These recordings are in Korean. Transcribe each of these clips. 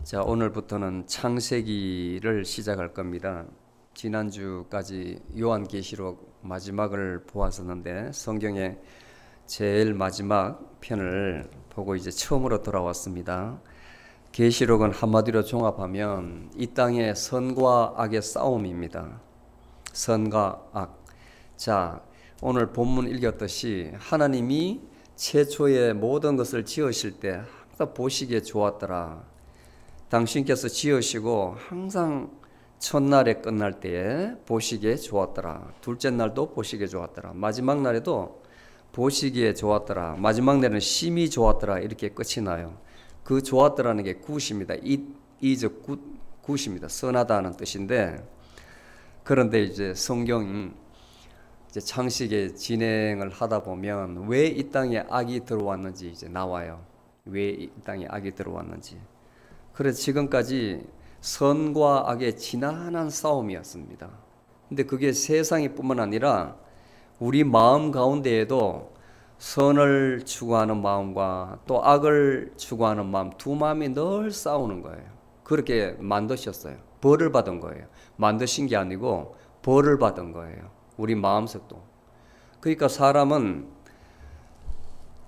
자, 오늘부터는 창세기를 시작할 겁니다. 지난주까지 요한계시록 마지막을 보았었는데 성경의 제일 마지막 편을 보고 이제 처음으로 돌아왔습니다. 계시록은 한마디로 종합하면 이 땅의 선과 악의 싸움입니다. 선과 악. 자, 오늘 본문 읽었듯이 하나님이 최초의 모든 것을 지으실 때 항상 보시기에 좋았더라. 당신께서 지으시고 항상 첫날에 끝날 때에 보시기에 좋았더라. 둘째 날도 보시기에 좋았더라. 마지막 날에도 보시기에 좋았더라. 마지막 날에는 심히 좋았더라. 이렇게 끝이 나요. 그 좋았더라는 게 굿입니다. is 굿입니다. 선하다는 뜻인데, 그런데 이제 성경이 이제 창세기의 진행을 하다 보면 왜 이 땅에 악이 들어왔는지 이제 나와요. 왜 이 땅에 악이 들어왔는지. 그래서 지금까지 선과 악의 지난한 싸움이었습니다. 근데 그게 세상이 뿐만 아니라 우리 마음 가운데에도 선을 추구하는 마음과 또 악을 추구하는 마음, 두 마음이 늘 싸우는 거예요. 그렇게 만드셨어요. 벌을 받은 거예요. 만드신 게 아니고 벌을 받은 거예요. 우리 마음속도. 그러니까 사람은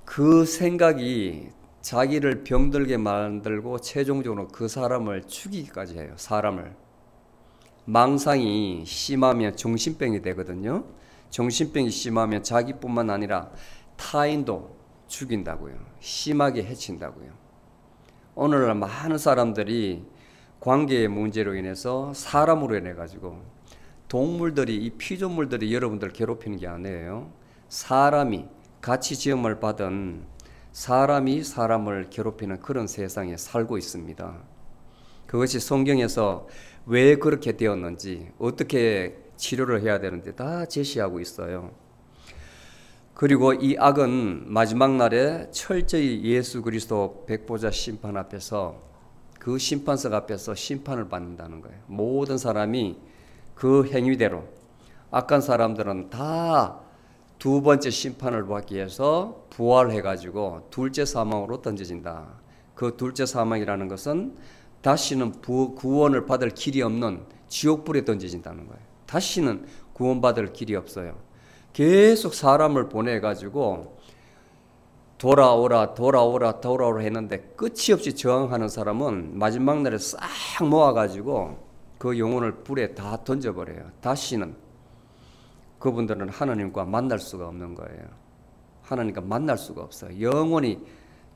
그 생각이 자기를 병들게 만들고 최종적으로 그 사람을 죽이기까지 해요. 사람을. 망상이 심하면 정신병이 되거든요. 정신병이 심하면 자기뿐만 아니라 타인도 죽인다고요. 심하게 해친다고요. 오늘날 많은 사람들이 관계의 문제로 인해서 사람으로 인해 가지고 동물들이, 이 피조물들이 여러분들 괴롭히는 게 아니에요. 사람이, 같이 지음을 받은 사람이 사람을 괴롭히는 그런 세상에 살고 있습니다. 그것이 성경에서 왜 그렇게 되었는지, 어떻게 치료를 해야 되는지 다 제시하고 있어요. 그리고 이 악은 마지막 날에 철저히 예수 그리스도 백보자 심판 앞에서, 그 심판석 앞에서 심판을 받는다는 거예요. 모든 사람이 그 행위대로, 악한 사람들은 다 두 번째 심판을 받기 위해서 부활해가지고 둘째 사망으로 던져진다. 그 둘째 사망이라는 것은 다시는 구원을 받을 길이 없는 지옥불에 던져진다는 거예요. 다시는 구원받을 길이 없어요. 계속 사람을 보내가지고 돌아오라 했는데 끝이 없이 저항하는 사람은 마지막 날에 싹 모아가지고 그 영혼을 불에 다 던져버려요. 다시는 그분들은 하나님과 만날 수가 없는 거예요. 하나님과 만날 수가 없어요. 영원히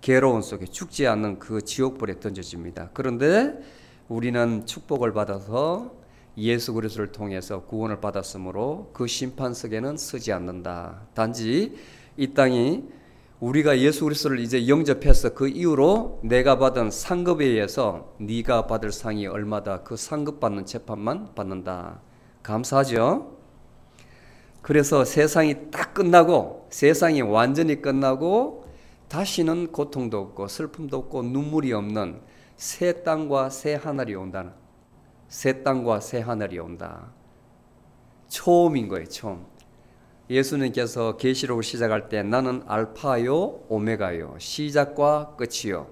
괴로운 속에 죽지 않는 그 지옥불에 던져집니다. 그런데 우리는 축복을 받아서 예수 그리스도를 통해서 구원을 받았으므로 그 심판석에는 서지 않는다. 단지 이 땅이 우리가 예수 그리스도를 이제 영접해서 그 이후로 내가 받은 상급에 의해서 네가 받을 상이 얼마다, 그 상급 받는 재판만 받는다. 감사하죠? 그래서 세상이 딱 끝나고, 세상이 완전히 끝나고 다시는 고통도 없고 슬픔도 없고 눈물이 없는 새 땅과 새 하늘이 온다는, 새 땅과 새 하늘이 온다. 처음인 거예요. 처음. 예수님께서 계시록을 시작할 때 나는 알파요 오메가요, 시작과 끝이요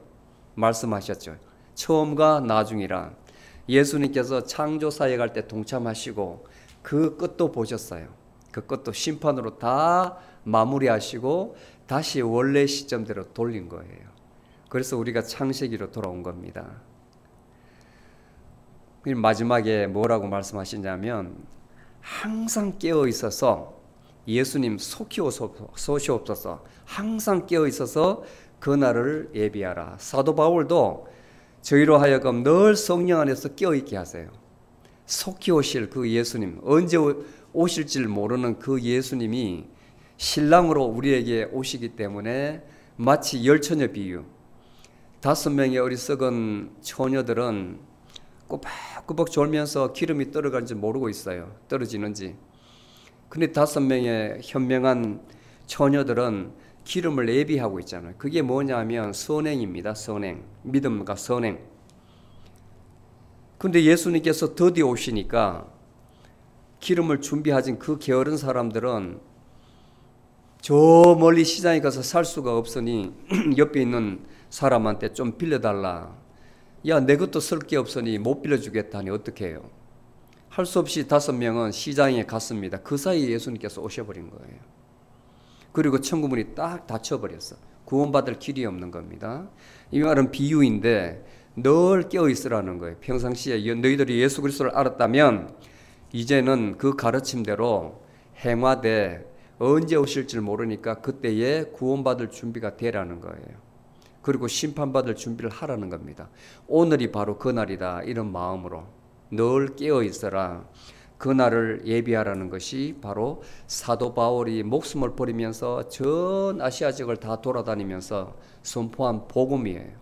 말씀하셨죠. 처음과 나중이라. 예수님께서 창조사에 갈 때 동참하시고 그 끝도 보셨어요. 그 끝도 심판으로 다 마무리하시고 다시 원래 시점대로 돌린 거예요. 그래서 우리가 창세기로 돌아온 겁니다. 마지막에 뭐라고 말씀하시냐면 항상 깨어 있어서, 예수님 소시옵소서, 항상 깨어 있어서 그날을 예비하라. 사도 바울도 저희로 하여금 늘 성령 안에서 깨어 있게 하세요. 속히 오실 그 예수님, 언제 오실지 모르는 그 예수님이 신랑으로 우리에게 오시기 때문에 마치 열처녀 비유, 5명의 어리석은 처녀들은 꼬박꼬박 졸면서 기름이 떨어가는지 모르고 있어요. 떨어지는지. 근데 5명의 현명한 처녀들은 기름을 예비하고 있잖아요. 그게 뭐냐면 선행입니다. 선행. 믿음과 선행. 근데 예수님께서 드디어 오시니까 기름을 준비하신 그 게으른 사람들은 저 멀리 시장에 가서 살 수가 없으니 옆에 있는 사람한테 좀 빌려달라. 야, 내 것도 쓸 게 없으니 못 빌려주겠다니 어떻게 해요? 할 수 없이 5명은 시장에 갔습니다. 그 사이에 예수님께서 오셔버린 거예요. 그리고 천국문이 딱 닫혀버렸어. 구원받을 길이 없는 겁니다. 이 말은 비유인데 늘 깨어있으라는 거예요. 평상시에 너희들이 예수 그리스도를 알았다면 이제는 그 가르침대로 행하되 언제 오실 줄 모르니까 그때에 구원받을 준비가 되라는 거예요. 그리고 심판받을 준비를 하라는 겁니다. 오늘이 바로 그날이다, 이런 마음으로 늘 깨어있어라. 그날을 예비하라는 것이 바로 사도 바울이 목숨을 버리면서 전 아시아 지역을 다 돌아다니면서 선포한 복음이에요.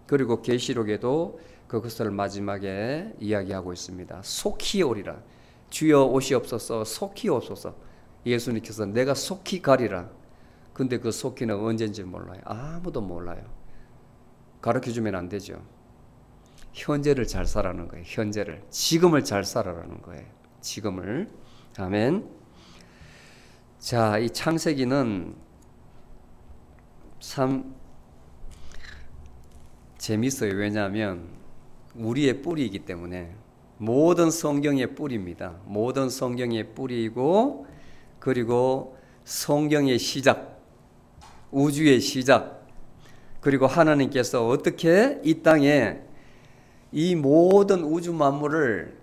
그리고 계시록에도 그것을 마지막에 이야기하고 있습니다. 속히 오리라. 주여 오시옵소서. 속히 오소서. 예수님께서 내가 속히 가리라. 근데 그 속히는 언제인지 몰라요. 아무도 몰라요. 가르쳐주면 안 되죠. 현재를 잘 살아라는 거예요. 현재를. 지금을 잘 살아라는 거예요. 지금을. 아멘. 자, 이 창세기는 참 재밌어요. 왜냐하면 우리의 뿌리이기 때문에 모든 성경의 뿌리입니다. 모든 성경의 뿌리이고 그리고 성경의 시작, 우주의 시작, 그리고 하나님께서 어떻게 이 땅에 이 모든 우주 만물을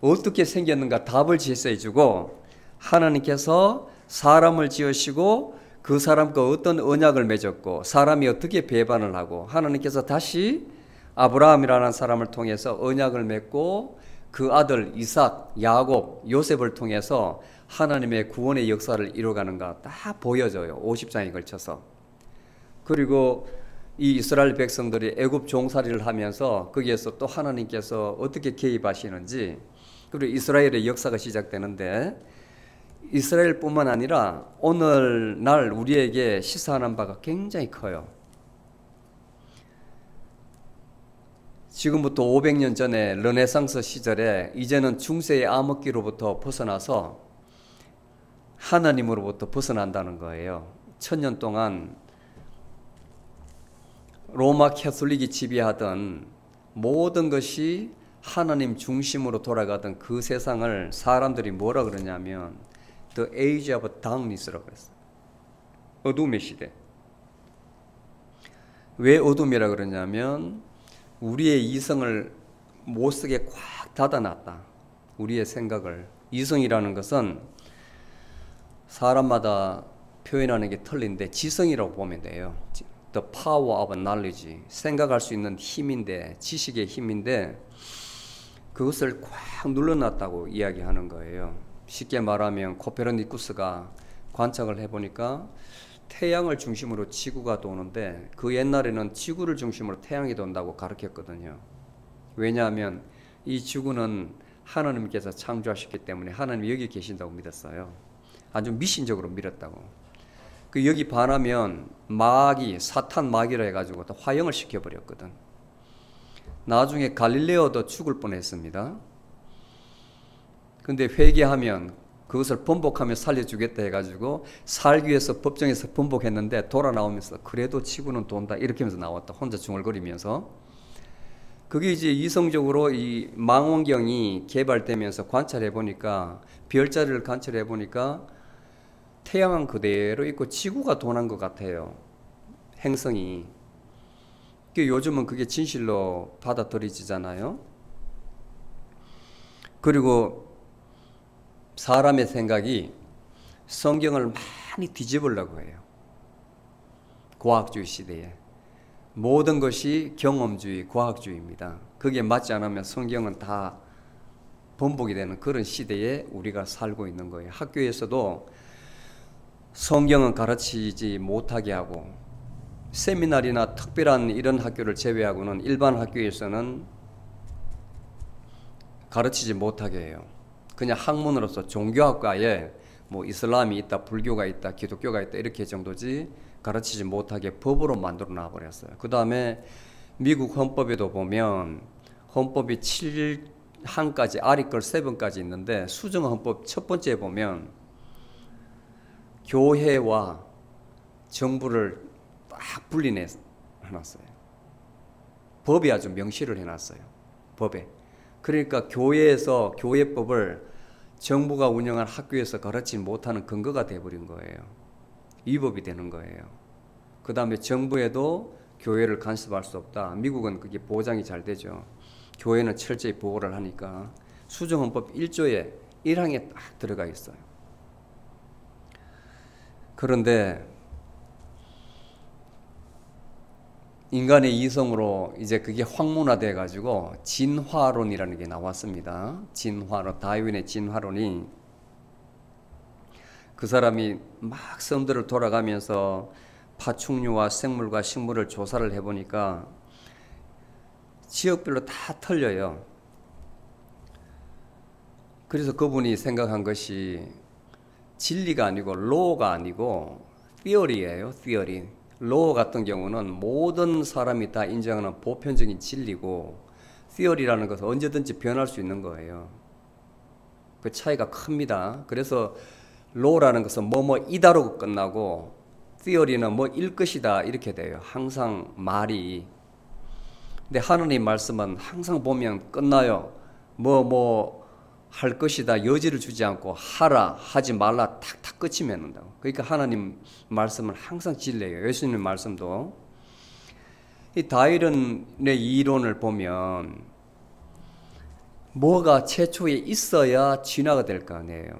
어떻게 생겼는가 답을 제시해 주고 하나님께서 사람을 지으시고 그 사람과 어떤 언약을 맺었고 사람이 어떻게 배반을 하고 하나님께서 다시 아브라함이라는 사람을 통해서 언약을 맺고 그 아들 이삭, 야곱, 요셉을 통해서 하나님의 구원의 역사를 이루어가는가 다 보여져요. 50장에 걸쳐서. 그리고 이 이스라엘 백성들이 애굽 종살이를 하면서 거기에서 또 하나님께서 어떻게 개입하시는지, 그리고 이스라엘의 역사가 시작되는데 이스라엘뿐만 아니라 오늘날 우리에게 시사하는 바가 굉장히 커요. 지금부터 500년 전에 르네상스 시절에 이제는 중세의 암흑기로부터 벗어나서 하나님으로부터 벗어난다는 거예요. 1000년 동안 로마 캐톨릭이 지배하던 모든 것이 하나님 중심으로 돌아가던 그 세상을 사람들이 뭐라 그러냐면 The Age of Darkness라고 그랬어요. 어둠의 시대. 왜 어둠이라 그러냐면 우리의 이성을 못쓰게 꽉 닫아놨다. 우리의 생각을. 이성이라는 것은 사람마다 표현하는 게 틀린데 지성이라고 보면 돼요. The power of knowledge. 생각할 수 있는 힘인데, 지식의 힘인데 그것을 꽉 눌러놨다고 이야기하는 거예요. 쉽게 말하면 코페르니쿠스가 관측을 해보니까 태양을 중심으로 지구가 도는데 그 옛날에는 지구를 중심으로 태양이 돈다고 가르쳤거든요. 왜냐하면 이 지구는 하나님께서 창조하셨기 때문에 하나님이 여기 계신다고 믿었어요. 아주 미신적으로 믿었다고. 그 여기 반하면 마귀, 사탄 마귀라 해가지고 또 화형을 시켜버렸거든. 나중에 갈릴레오도 죽을 뻔했습니다. 근데 회개하면 그것을 번복하며 살려주겠다 해가지고 살기 위해서 법정에서 번복했는데 돌아 나오면서 그래도 지구는 돈다 이렇게 하면서 나왔다. 혼자 중얼거리면서. 그게 이제 이성적으로 이 망원경이 개발되면서 관찰해 보니까 별자리를 관찰해 보니까 태양은 그대로 있고 지구가 도는 것 같아요. 행성이. 요즘은 그게 진실로 받아들여지잖아요. 그리고 사람의 생각이 성경을 많이 뒤집으려고 해요. 과학주의 시대에. 모든 것이 경험주의, 과학주의입니다. 그게 맞지 않으면 성경은 다 번복이 되는 그런 시대에 우리가 살고 있는 거예요. 학교에서도 성경은 가르치지 못하게 하고 세미나리나 특별한 이런 학교를 제외하고는 일반 학교에서는 가르치지 못하게 해요. 그냥 학문으로서 종교학과에 뭐 이슬람이 있다, 불교가 있다, 기독교가 있다 이렇게 정도지 가르치지 못하게 법으로 만들어 놔버렸어요. 그 다음에 미국 헌법에도 보면 헌법이 7항까지 아리클 7까지 있는데 수정헌법 첫 번째에 보면 교회와 정부를 딱 분리해놨어요. 법에 아주 명시를 해놨어요. 법에. 그러니까 교회에서 교회법을 정부가 운영한 학교에서 가르치지 못하는 근거가 돼버린 거예요. 위법이 되는 거예요. 그 다음에 정부에도 교회를 간섭할 수 없다. 미국은 그게 보장이 잘 되죠. 교회는 철저히 보호를 하니까. 수정헌법 1조에 1항에 딱 들어가 있어요. 그런데 인간의 이성으로 이제 그게 확문화돼 가지고 진화론이라는 게 나왔습니다. 진화론, 다윈의 진화론이, 그 사람이 막 섬들을 돌아가면서 파충류와 생물과 식물을 조사를 해보니까 지역별로 다 틀려요. 그래서 그분이 생각한 것이 진리가 아니고 로가 아니고 theory예요. theory. 로 같은 경우는 모든 사람이 다 인정하는 보편적인 진리고, theory라는 것은 언제든지 변할 수 있는 거예요. 그 차이가 큽니다. 그래서 로라는 것은 뭐뭐이다로 끝나고, theory는 뭐일 것이다 이렇게 돼요. 항상 말이. 근데 하느님 말씀은 항상 보면 끝나요. 뭐 할 것이다 여지를 주지 않고 하라 하지 말라 탁탁 끝이 맺는다고. 그러니까 하나님 말씀은 항상 진리예요. 예수님 말씀도. 이 다윗의 이론을 보면 뭐가 최초에 있어야 진화가 될 거 아니에요.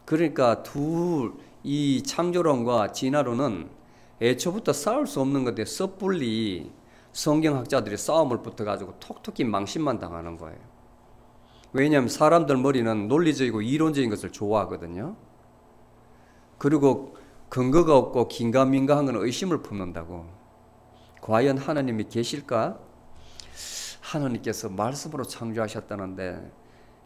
그러니까 이 창조론과 진화론은 애초부터 싸울 수 없는 건데 섣불리 성경학자들이 싸움을 붙어가지고 톡톡히 망신만 당하는 거예요. 왜냐하면 사람들 머리는 논리적이고 이론적인 것을 좋아하거든요. 그리고 근거가 없고 긴가민가한 건 의심을 품는다고. 과연 하나님이 계실까? 하나님께서 말씀으로 창조하셨다는데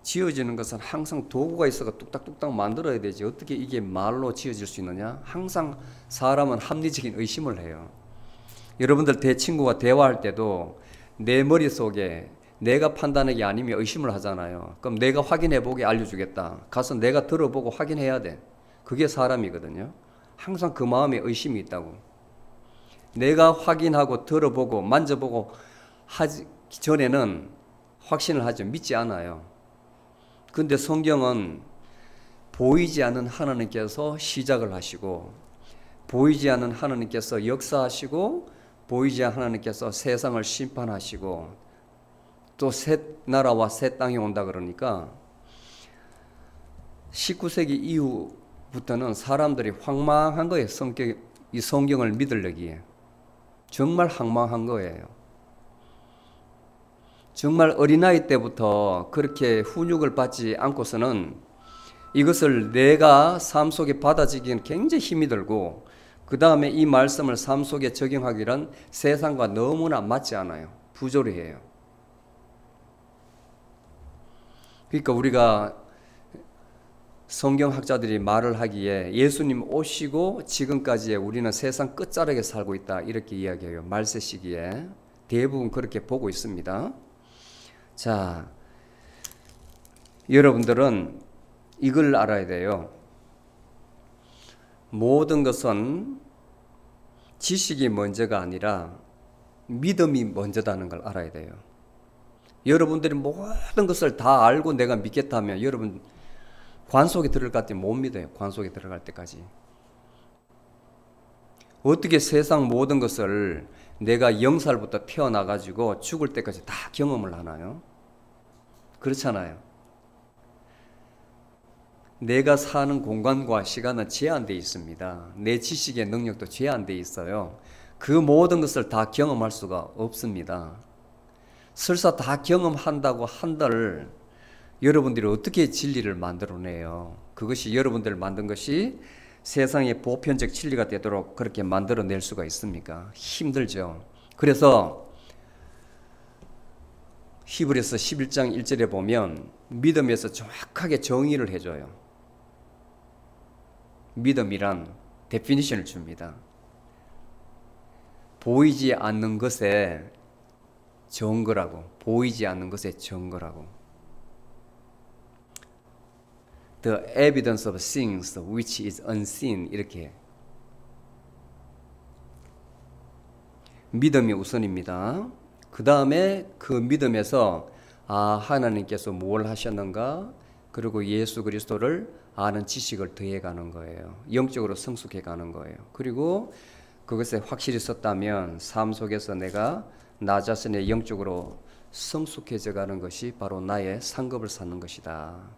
지어지는 것은 항상 도구가 있어서 뚝딱뚝딱 만들어야 되지. 어떻게 이게 말로 지어질 수 있느냐? 항상 사람은 합리적인 의심을 해요. 여러분들 친구와 대화할 때도 내 머릿속에 내가 판단하기 아니면 의심을 하잖아요. 그럼 내가 확인해보게 알려주겠다. 가서 내가 들어보고 확인해야 돼. 그게 사람이거든요. 항상 그 마음에 의심이 있다고. 내가 확인하고 들어보고 만져보고 하기 전에는 확신을 하죠. 믿지 않아요. 근데 성경은 보이지 않는 하나님께서 시작을 하시고, 보이지 않는 하나님께서 역사하시고, 보이지 않는 하나님께서 세상을 심판하시고, 또 새 나라와 새 땅이 온다 그러니까 19세기 이후부터는 사람들이 황망한 거예요. 이 성경을 믿으려기에. 정말 황망한 거예요. 정말 어린아이 때부터 그렇게 훈육을 받지 않고서는 이것을 내가 삶 속에 받아들이기는 굉장히 힘이 들고, 그 다음에 이 말씀을 삶 속에 적용하기는 세상과 너무나 맞지 않아요. 부조리해요. 그러니까 우리가 성경학자들이 말을 하기에 예수님 오시고 지금까지의 우리는 세상 끝자락에 살고 있다 이렇게 이야기해요. 말세 시기에 대부분 그렇게 보고 있습니다. 자, 여러분들은 이걸 알아야 돼요. 모든 것은 지식이 먼저가 아니라 믿음이 먼저다는 걸 알아야 돼요. 여러분들이 모든 것을 다 알고 내가 믿겠다면 여러분 관 속에 들어갈 때 못 믿어요. 관 속에 들어갈 때까지. 어떻게 세상 모든 것을 내가 0살부터 태어나가지고 죽을 때까지 다 경험을 하나요? 그렇잖아요. 내가 사는 공간과 시간은 제한되어 있습니다. 내 지식의 능력도 제한되어 있어요. 그 모든 것을 다 경험할 수가 없습니다. 설사 다 경험한다고 한들 여러분들이 어떻게 진리를 만들어내요? 그것이 여러분들을 만든 것이 세상의 보편적 진리가 되도록 그렇게 만들어낼 수가 있습니까? 힘들죠. 그래서 히브리서 11장 1절에 보면 믿음에서 정확하게 정의를 해줘요. 믿음이란 데피니션을 줍니다. 보이지 않는 것에 증거라고, 보이지 않는 것의 증거라고. The evidence of things which is unseen, 이렇게. 믿음이 우선입니다. 그 다음에 그 믿음에서 하나님께서 뭘 하셨는가, 그리고 예수 그리스도를 아는 지식을 더해가는 거예요. 영적으로 성숙해가는 거예요. 그리고 그것에 확실히 섰다면 삶 속에서 내가 나 자신의 영적으로 성숙해져 가는 것이 바로 나의 상급을 쌓는 것이다.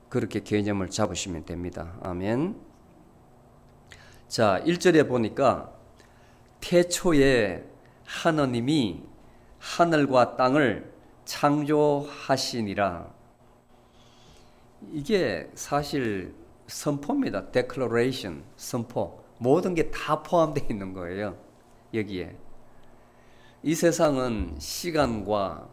그렇게 개념을 잡으시면 됩니다. 아멘. 자, 1절에 보니까 태초에 하느님이 하늘과 땅을 창조하시니라. 이게 사실 선포입니다. declaration, 선포. 모든 게 다 포함되어 있는 거예요. 여기에. 이 세상은 시간과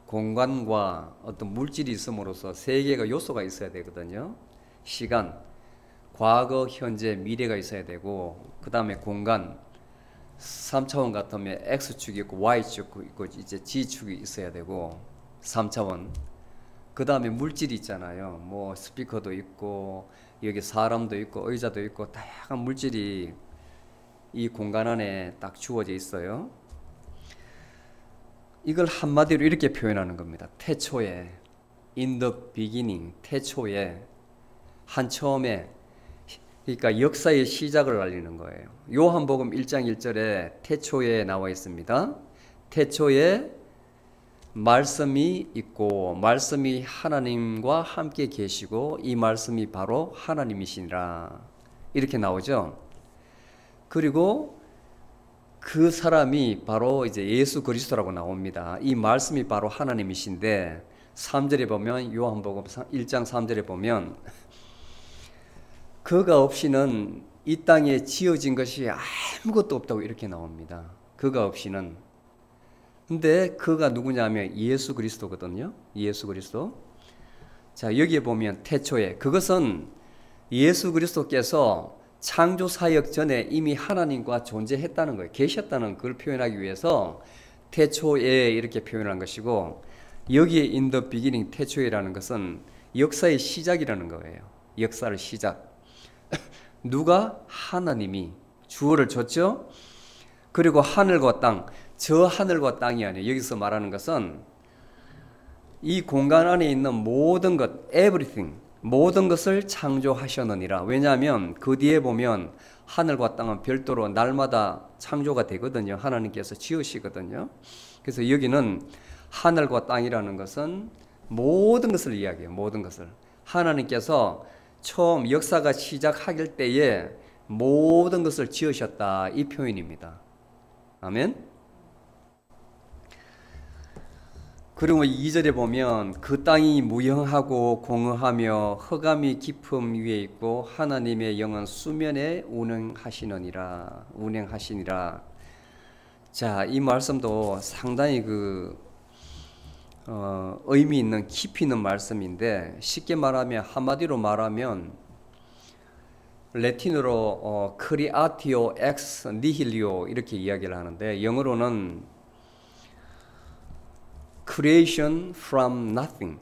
공간과 어떤 물질이 있음으로써 세 개가 요소가 있어야 되거든요. 시간, 과거, 현재, 미래가 있어야 되고, 그 다음에 공간, 3차원 같으면 X축이 있고 Y축이 있고 이제 G축이 있어야 되고 3차원. 그 다음에 물질이 있잖아요. 뭐 스피커도 있고 여기 사람도 있고 의자도 있고 다양한 물질이 이 공간 안에 딱 주어져 있어요. 이걸 한마디로 이렇게 표현하는 겁니다. 태초에, in the beginning, 태초에, 한처음에, 그러니까 역사의 시작을 알리는 거예요. 요한복음 1장 1절에 태초에 나와 있습니다. 태초에 말씀이 있고 말씀이 하나님과 함께 계시고 이 말씀이 바로 하나님이시니라. 이렇게 나오죠. 그리고 그 사람이 바로 이제 예수 그리스도라고 나옵니다. 이 말씀이 바로 하나님이신데 3절에 보면 요한복음 1장 3절에 보면 그가 없이는 이 땅에 지어진 것이 아무것도 없다고 이렇게 나옵니다. 그가 없이는. 근데 그가 누구냐면 예수 그리스도거든요. 예수 그리스도. 자, 여기에 보면 태초에, 그것은 예수 그리스도께서 창조 사역 전에 이미 하나님과 존재했다는 거예요. 계셨다는 걸 표현하기 위해서 태초에 이렇게 표현한 것이고, 여기에 in the beginning, 태초에라는 것은 역사의 시작이라는 거예요. 역사를 시작. 누가? 하나님이 주어를 줬죠. 그리고 하늘과 땅, 저 하늘과 땅이 아니에요. 여기서 말하는 것은 이 공간 안에 있는 모든 것, everything, 모든 것을 창조하셨느니라. 왜냐하면 그 뒤에 보면 하늘과 땅은 별도로 날마다 창조가 되거든요. 하나님께서 지으시거든요. 그래서 여기는 하늘과 땅이라는 것은 모든 것을 이야기해요. 모든 것을. 하나님께서 처음 역사가 시작할 때에 모든 것을 지으셨다. 이 표현입니다. 아멘. 그리고 2절에 보면 그 땅이 무형하고 공허하며 흑암이 깊음 위에 있고 하나님의 영은 수면에 운행하시니라. 자, 이 말씀도 상당히 의미 있는 깊이 있는 말씀인데, 쉽게 말하면, 한마디로 말하면 라틴어로 creatio ex nihilo 이렇게 이야기를 하는데, 영어로는 creation from nothing,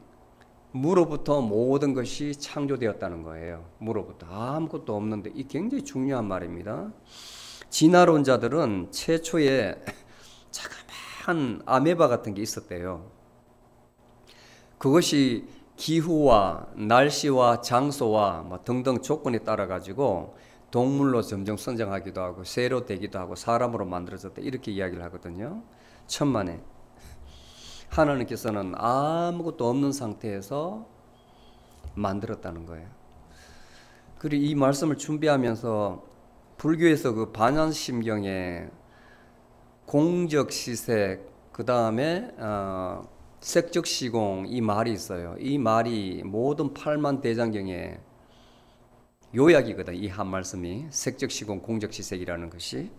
무로부터 모든 것이 창조되었다는 거예요. 무로부터 아무것도 없는데, 이 굉장히 중요한 말입니다. 진화론자들은 최초에 자그마한 아메바 같은 게 있었대요. 그것이 기후와 날씨와 장소와 뭐 등등 조건에 따라 가지고 동물로 점점 성장하기도 하고 새로 되기도 하고 사람으로 만들어졌다, 이렇게 이야기를 하거든요. 천만에 하나님께서는 아무것도 없는 상태에서 만들었다는 거예요. 그리고 이 말씀을 준비하면서 불교에서 그 반야심경에 공적시색, 그 다음에 색적시공, 이 말이 있어요. 이 말이 모든 8만 대장경의 요약이거든. 이 한 말씀이 색적시공, 공적시색이라는 것이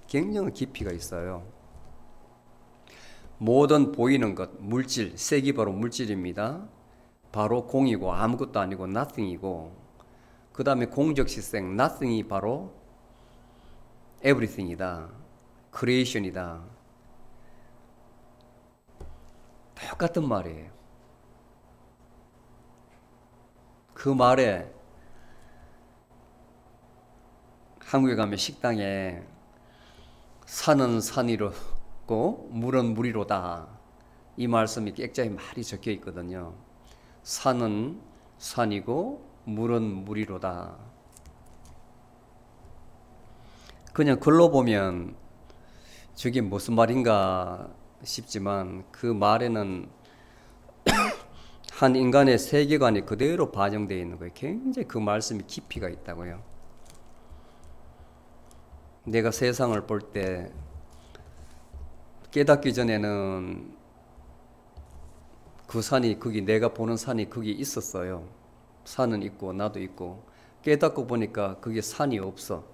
굉장히 깊이가 있어요. 모든 보이는 것, 물질, 색이 바로 물질입니다. 바로 공이고 아무것도 아니고 nothing이고, 그 다음에 공적시색, nothing이 바로 everything이다. creation이다. 똑같은 말이에요. 그 말에 한국에 가면 식당에 산은 산 위로 있고 물은 물이로다. 이 말씀이 액자에 많이 적혀 있거든요. 산은 산이고 물은 물이로다. 그냥 글로 보면 저게 무슨 말인가 싶지만 그 말에는 한 인간의 세계관이 그대로 반영되어 있는 거예요. 굉장히 그 말씀이 깊이가 있다고요. 내가 세상을 볼 때 깨닫기 전에는 그 산이 거기 내가 보는 산이 거기 있었어요. 산은 있고 나도 있고 깨닫고 보니까 그게 산이 없어.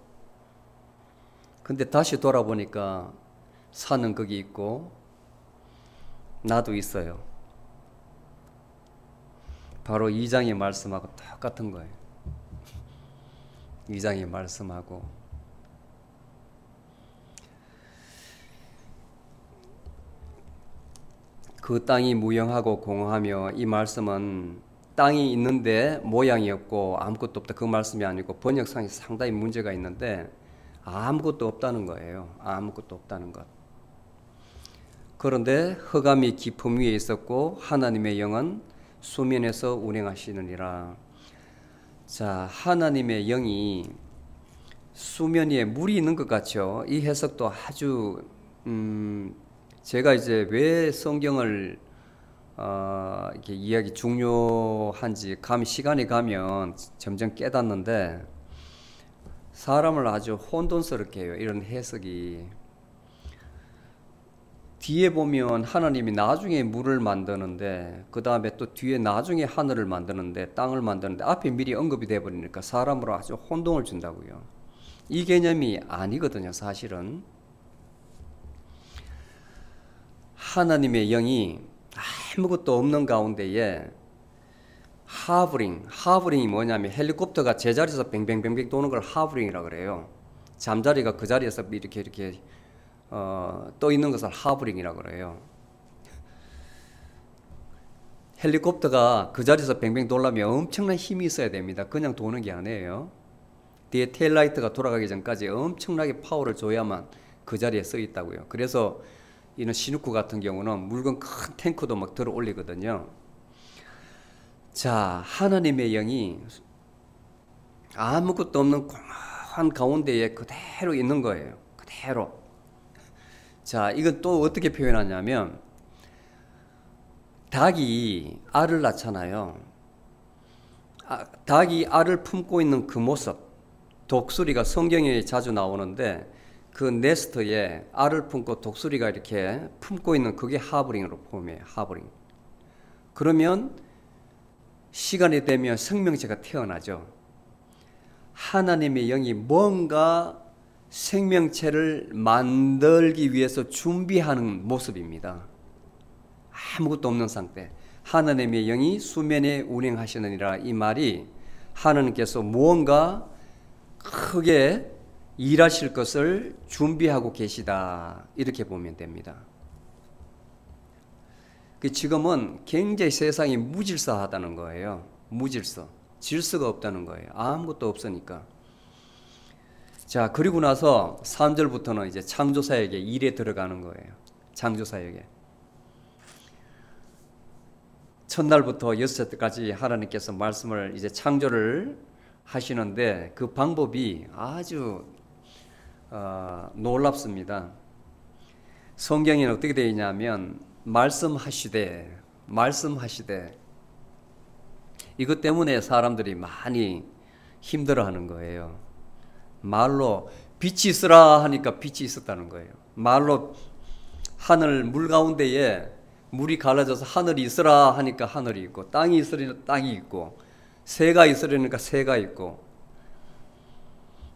근데 다시 돌아보니까 산은 거기 있고 나도 있어요. 바로 2장의 말씀하고 똑같은 거예요. 2장의 말씀하고 그 땅이 무영하고 공허하며, 이 말씀은 땅이 있는데 모양이 없고 아무것도 없다, 그 말씀이 아니고 번역상에 상당히 문제가 있는데 아무것도 없다는 거예요. 아무것도 없다는 것. 그런데 흑암이 깊음 위에 있었고 하나님의 영은 수면에서 운행하시느니라. 자, 하나님의 영이 수면 위에 물이 있는 것 같죠. 이 해석도 아주 제가 이제 왜 성경을 이렇게 이야기 중요한지 시간이 가면 점점 깨닫는데, 사람을 아주 혼돈스럽게 해요, 이런 해석이. 뒤에 보면 하나님이 나중에 물을 만드는데, 그 다음에 또 뒤에 나중에 하늘을 만드는데, 땅을 만드는데 앞에 미리 언급이 돼버리니까 사람으로 아주 혼동을 준다고요. 이 개념이 아니거든요. 사실은 하나님의 영이 아무것도 없는 가운데에 하브링이 뭐냐면 헬리콥터가 제자리에서 뱅뱅뱅뱅 도는 걸 하브링이라고 그래요. 잠자리가 그 자리에서 이렇게 떠 있는 것을 하브링이라고 그래요. 헬리콥터가 그 자리에서 뱅뱅 돌려면 엄청난 힘이 있어야 됩니다. 그냥 도는 게 아니에요. 뒤에 테일라이트가 돌아가기 전까지 엄청나게 파워를 줘야만 그 자리에 서 있다고요. 그래서 이런 시누쿠 같은 경우는 물건 큰 탱크도 막 들어 올리거든요. 자, 하나님의 영이 아무것도 없는 공허한 가운데에 그대로 있는 거예요. 그대로. 자, 이건 또 어떻게 표현하냐면, 닭이 알을 낳잖아요. 닭이 알을 품고 있는 그 모습, 독수리가 성경에 자주 나오는데 그 네스트에 알을 품고 독수리가 이렇게 품고 있는 그게 하브링으로 포함해요. 하브링. 그러면 시간이 되면 생명체가 태어나죠. 하나님의 영이 뭔가 생명체를 만들기 위해서 준비하는 모습입니다. 아무것도 없는 상태. 하나님의 영이 수면에 운행하시느니라. 이 말이 하나님께서 무언가 크게 일하실 것을 준비하고 계시다, 이렇게 보면 됩니다. 지금은 굉장히 세상이 무질서하다는 거예요. 무질서. 질서가 없다는 거예요. 아무것도 없으니까. 자, 그리고 나서 3절부터는 이제 창조사역의 일에 들어가는 거예요. 창조사역에. 첫날부터 여섯째까지 하나님께서 말씀을 이제 창조를 하시는데 그 방법이 아주 놀랍습니다. 성경에는 어떻게 되어 있냐면 말씀하시되 이것 때문에 사람들이 많이 힘들어하는 거예요. 말로 빛이 있으라 하니까 빛이 있었다는 거예요. 말로 하늘 물 가운데에 물이 갈라져서 하늘이 있으라 하니까 하늘이 있고, 땅이 있으려니까 땅이 있고, 새가 있으려니까 새가 있고.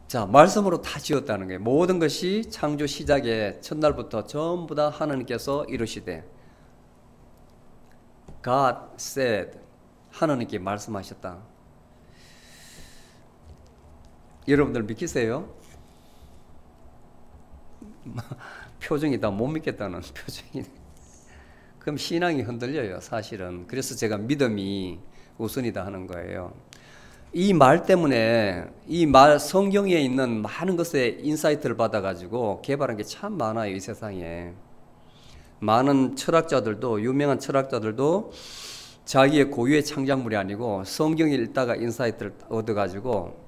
자, 말씀으로 다 지었다는 거예요. 모든 것이 창조 시작에 첫날부터 전부 다 하나님께서 이루시되, God said, 하나님께 말씀하셨다. 여러분들 믿기세요? 표정이 다 못 믿겠다는 표정이. 그럼 신앙이 흔들려요, 사실은. 그래서 제가 믿음이 우선이다 하는 거예요. 이 말 때문에, 이 말 성경에 있는 많은 것에 인사이트를 받아가지고 개발한 게 참 많아요, 이 세상에. 많은 철학자들도, 유명한 철학자들도 자기의 고유의 창작물이 아니고 성경을 읽다가 인사이트를 얻어가지고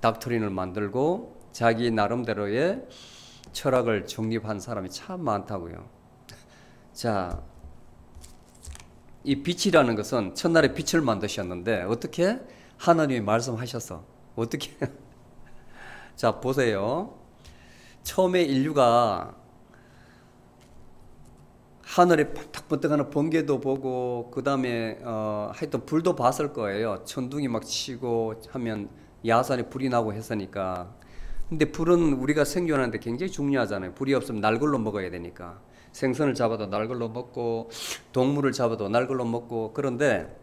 닥트린을 만들고 자기 나름대로의 철학을 정립한 사람이 참 많다고요. 자, 이 빛이라는 것은 첫날에 빛을 만드셨는데 어떻게? 하나님이 말씀하셔서 어떻게? 자, 보세요. 처음에 인류가 하늘에 번뜩번뜩하는 번개도 보고 그 다음에 하여튼 불도 봤을 거예요. 천둥이 막 치고 하면 야산에 불이 나고 했으니까. 근데 불은 우리가 생존하는데 굉장히 중요하잖아요. 불이 없으면 날 걸로 먹어야 되니까. 생선을 잡아도 날 걸로 먹고 동물을 잡아도 날 걸로 먹고. 그런데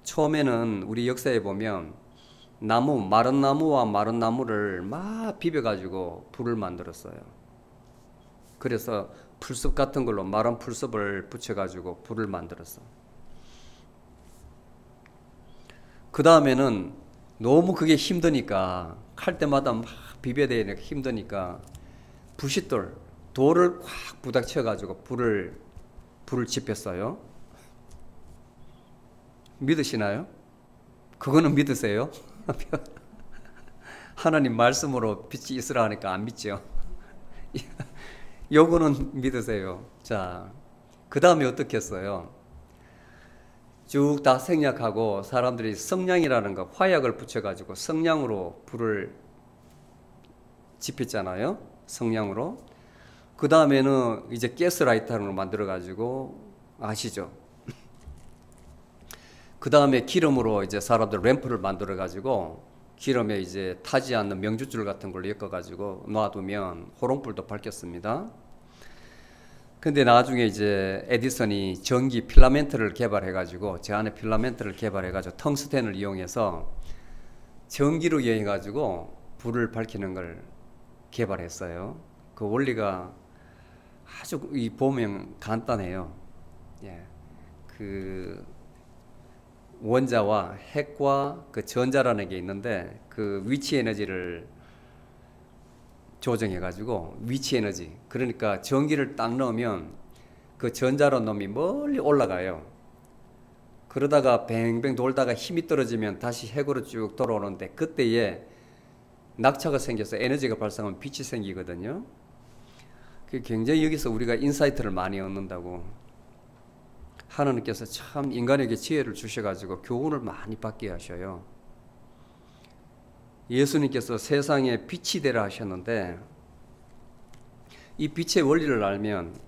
처음에는 우리 역사에 보면 나무, 마른 나무와 마른 나무를 막 비벼가지고 불을 만들었어요. 그래서 풀숲 같은 걸로 마른 풀숲을 붙여가지고 불을 만들었어. 그 다음에는 너무 그게 힘드니까 칼 때마다 막 비벼야 되니까 힘드니까 부싯돌, 돌을 꽉 부닥쳐가지고 불을 지폈어요. 믿으시나요? 그거는 믿으세요? 하나님 말씀으로 빛이 있으라 하니까 안 믿죠. 요거는 믿으세요. 자, 그 다음에 어떻게 했어요? 쭉 다 생략하고 사람들이 성냥이라는 거, 화약을 붙여가지고 성냥으로 불을 지폈잖아요. 성냥으로. 그 다음에는 이제 가스라이터를 만들어가지고 아시죠? 그 다음에 기름으로 이제 사람들 램프를 만들어가지고 기름에 이제 타지 않는 명주줄 같은 걸 엮어가지고 놔두면 호롱불도 밝혔습니다. 근데 나중에 이제 에디슨이 전기 필라멘트를 개발해가지고 제 안에 필라멘트를 개발해가지고 텅스텐을 이용해서 전기로 이용해가지고 불을 밝히는 걸 개발했어요. 그 원리가 아주 이 보면 간단해요. 예, 그 원자와 핵과 그 전자라는 게 있는데 그 위치 에너지를 조정해가지고 위치 에너지, 그러니까 전기를 딱 넣으면 그 전자로 놈이 멀리 올라가요. 그러다가 뱅뱅 돌다가 힘이 떨어지면 다시 핵으로 쭉 돌아오는데 그때에 낙차가 생겨서 에너지가 발생하면 빛이 생기거든요. 그게 굉장히 여기서 우리가 인사이트를 많이 얻는다고. 하나님께서 참 인간에게 지혜를 주셔가지고 교훈을 많이 받게 하셔요. 예수님께서 세상에 빛이 되라 하셨는데 이 빛의 원리를 알면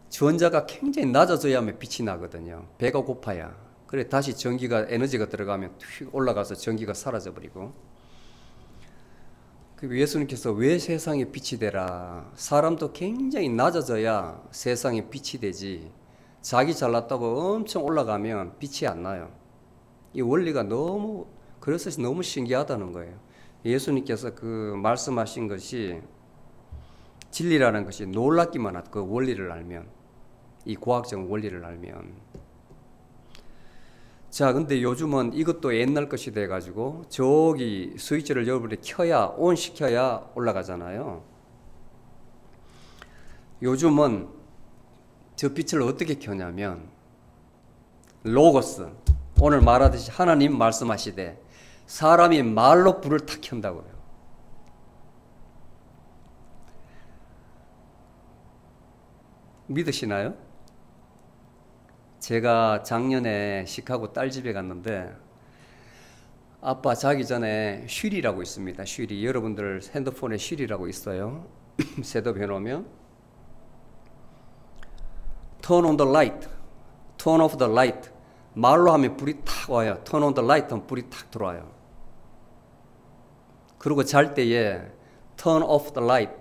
전자가 굉장히 낮아져야만 빛이 나거든요. 배가 고파야. 그래 다시 전기가 에너지가 들어가면 휙 올라가서 전기가 사라져버리고. 예수님께서 왜 세상에 빛이 되라? 사람도 굉장히 낮아져야 세상에 빛이 되지. 자기 잘났다고 엄청 올라가면 빛이 안 나요. 이 원리가 그래서 너무 신기하다는 거예요. 예수님께서 그 말씀하신 것이 진리라는 것이 놀랍기만 하다. 그 원리를 알면, 이 과학적 원리를 알면. 자, 근데 요즘은 이것도 옛날 것이 돼가지고 저기 스위치를 여러분이 켜야, 온 시켜야 올라가잖아요. 요즘은 저 빛을 어떻게 켜냐면 로고스, 오늘 말하듯이 하나님 말씀하시되 사람이 말로 불을 탁 켠다고요. 믿으시나요? 제가 작년에 시카고 딸 집에 갔는데 아빠 자기 전에 쉬리라고 있습니다. 쉬리. 여러분들 핸드폰에 쉬리라고 있어요. 셋업 해놓으면 Turn on the light, turn off the light. 말로 하면 불이 탁 와요. Turn on the light 하면 불이 탁 들어와요. 그리고 잘 때에 Turn off the light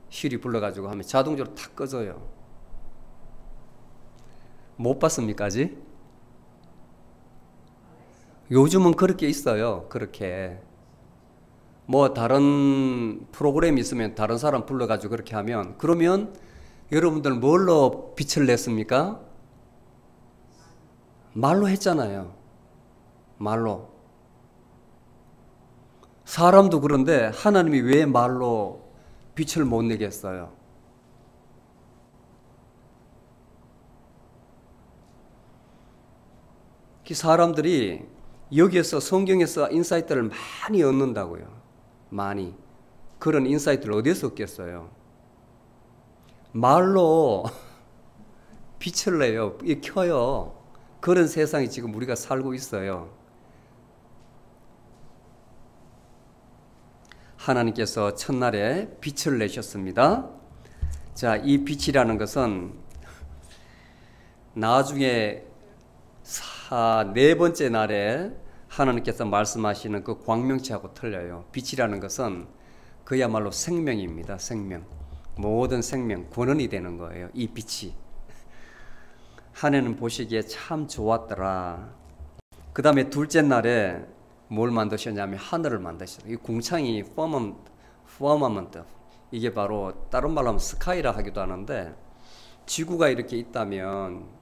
쉬리 불러가지고 하면 자동적으로 탁 꺼져요. 못 봤습니까 아직? 요즘은 그렇게 있어요. 그렇게 뭐 다른 프로그램이 있으면 다른 사람 불러가지고 그렇게 하면, 그러면 여러분들 뭘로 빛을 냈습니까? 말로 했잖아요. 말로. 사람도 그런데 하나님이 왜 말로 빛을 못 내겠어요? 그 사람들이 여기에서 성경에서 인사이트를 많이 얻는다고요. 많이. 그런 인사이트를 어디에서 얻겠어요? 말로 빛을 내요. 켜요. 그런 세상에 지금 우리가 살고 있어요. 하나님께서 첫날에 빛을 내셨습니다. 자, 이 빛이라는 것은 나중에 네 번째 날에 하나님께서 말씀하시는 그 광명체하고 틀려요. 빛이라는 것은 그야말로 생명입니다. 생명. 모든 생명, 근원이 되는 거예요. 이 빛이. 하나님 보시기에 참 좋았더라. 그 다음에 둘째 날에 뭘 만드셨냐면 하늘을 만드셨어요. 이 궁창이 firmament, 이게 바로 다른 말로 하면 스카이라 하기도 하는데, 지구가 이렇게 있다면